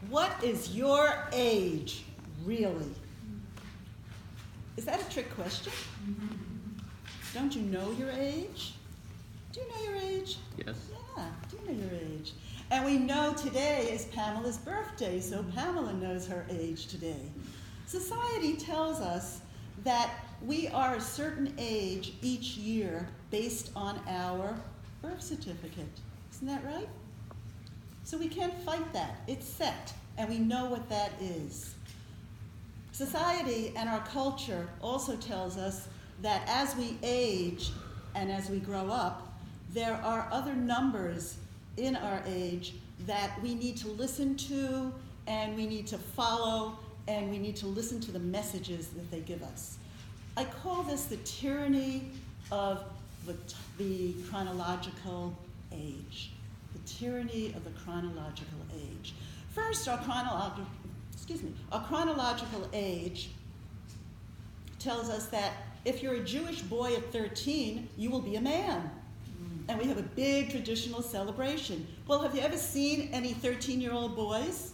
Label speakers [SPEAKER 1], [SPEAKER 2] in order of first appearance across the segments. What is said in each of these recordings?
[SPEAKER 1] What is your age, really? Is that a trick question? Don't you know your age? Do you know your age?
[SPEAKER 2] Yes.
[SPEAKER 1] Yeah, do you know your age? And we know today is Pamela's birthday, so Pamela knows her age today. Society tells us that we are a certain age each year based on our birth certificate. Isn't that right? So we can't fight that. It's set, and we know what that is. Society and our culture also tells us that as we age and as we grow up, there are other numbers in our age that we need to listen to, and we need to follow, and we need to listen to the messages that they give us. I call this the tyranny of the chronological age. The tyranny of the chronological age. First, our chronological age tells us that if you're a Jewish boy at 13, you will be a man. And we have a big traditional celebration. Well, have you ever seen any 13-year-old boys?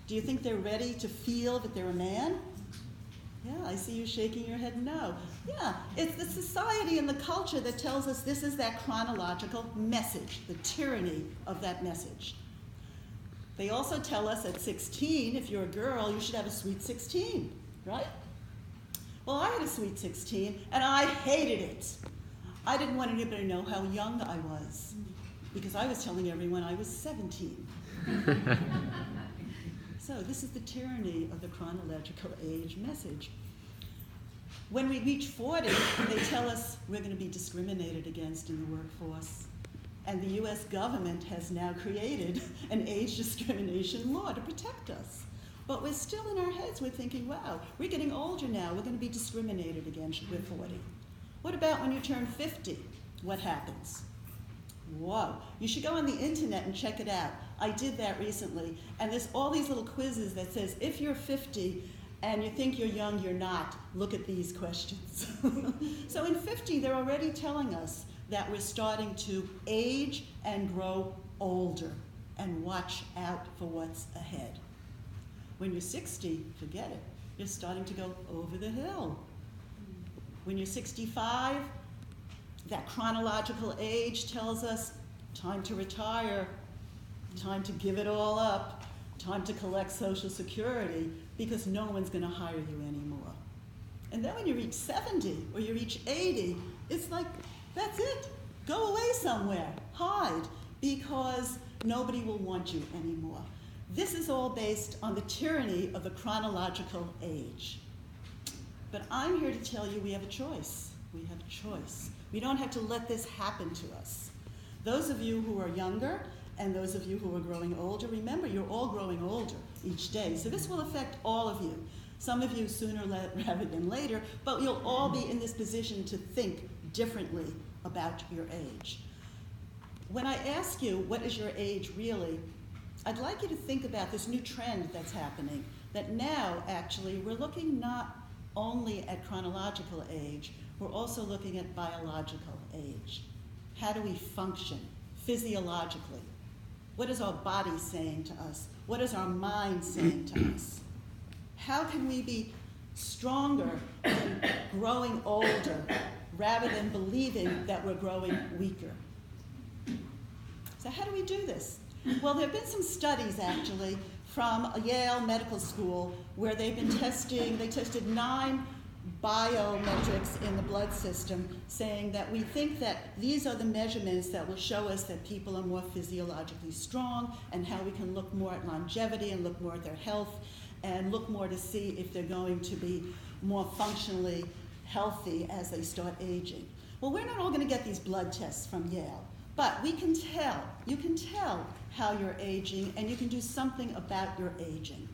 [SPEAKER 1] Do you think they're ready to feel that they're a man? Yeah, I see you shaking your head no. Yeah, it's the society and the culture that tells us this is that chronological message, the tyranny of that message. They also tell us at 16, if you're a girl, you should have a sweet 16, right? Well, I had a sweet 16, and I hated it. I didn't want anybody to know how young I was, because I was telling everyone I was 17. So this is the tyranny of the chronological age message. When we reach 40, they tell us we're going to be discriminated against in the workforce. And the US government has now created an age discrimination law to protect us. But we're still in our heads, we're thinking, wow, we're getting older now, we're going to be discriminated against, we're 40. What about when you turn 50? What happens? Whoa, you should go on the internet and check it out. I did that recently, and there's all these little quizzes that says, if you're 50 and you think you're young, you're not, look at these questions. So in 50, they're already telling us that we're starting to age and grow older, and watch out for what's ahead. When you're 60, forget it. You're starting to go over the hill. When you're 65, that chronological age tells us time to retire, time to give it all up, time to collect Social Security, because no one's going to hire you anymore. And then when you reach 70 or you reach 80, it's like, that's it. Go away somewhere, hide, because nobody will want you anymore. This is all based on the tyranny of the chronological age. But I'm here to tell you we have a choice. We have a choice. We don't have to let this happen to us. Those of you who are younger and those of you who are growing older, remember you're all growing older each day. So this will affect all of you. Some of you sooner rather than later, but you'll all be in this position to think differently about your age. When I ask you, what is your age really, I'd like you to think about this new trend that's happening, that now actually we're looking not only at chronological age, we're also looking at biological age. How do we function physiologically? What is our body saying to us? What is our mind saying to us? How can we be stronger in growing older rather than believing that we're growing weaker? So how do we do this? Well, there have been some studies actually from Yale Medical School where they've been testing, they tested 9 biometrics in the blood system, saying that we think that these are the measurements that will show us that people are more physiologically strong and how we can look more at longevity and look more at their health and look more to see if they're going to be more functionally healthy as they start aging. Well, we're not all going to get these blood tests from Yale, but we can tell, you can tell how you're aging, and you can do something about your aging.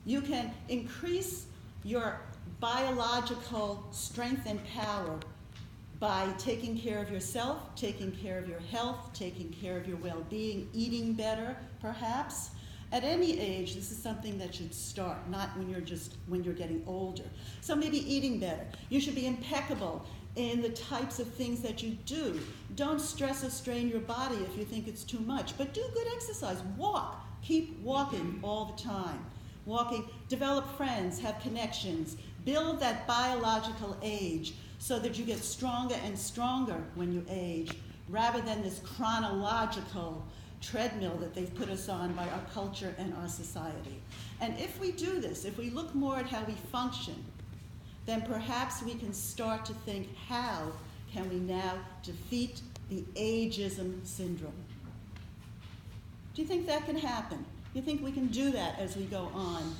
[SPEAKER 1] You can increase your biological strength and power by taking care of yourself, taking care of your health, taking care of your well-being, eating better, perhaps. At any age, this is something that should start, not when you're getting older. So maybe eating better. You should be impeccable in the types of things that you do. Don't stress or strain your body if you think it's too much, but do good exercise. Walk, Keep walking all the time. Walking, develop friends, have connections, build that biological age so that you get stronger and stronger when you age, rather than this chronological treadmill that they've put us on by our culture and our society. And if we do this, if we look more at how we function, then perhaps we can start to think, how can we now defeat the ageism syndrome? Do you think that can happen? Do you think we can do that as we go on?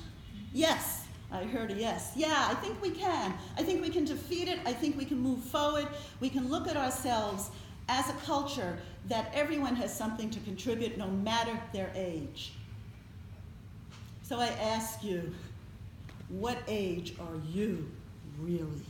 [SPEAKER 1] Yes, I heard a yes. Yeah, I think we can. I think we can defeat it. I think we can move forward. We can look at ourselves as a culture that everyone has something to contribute no matter their age. So I ask you, what age are you really?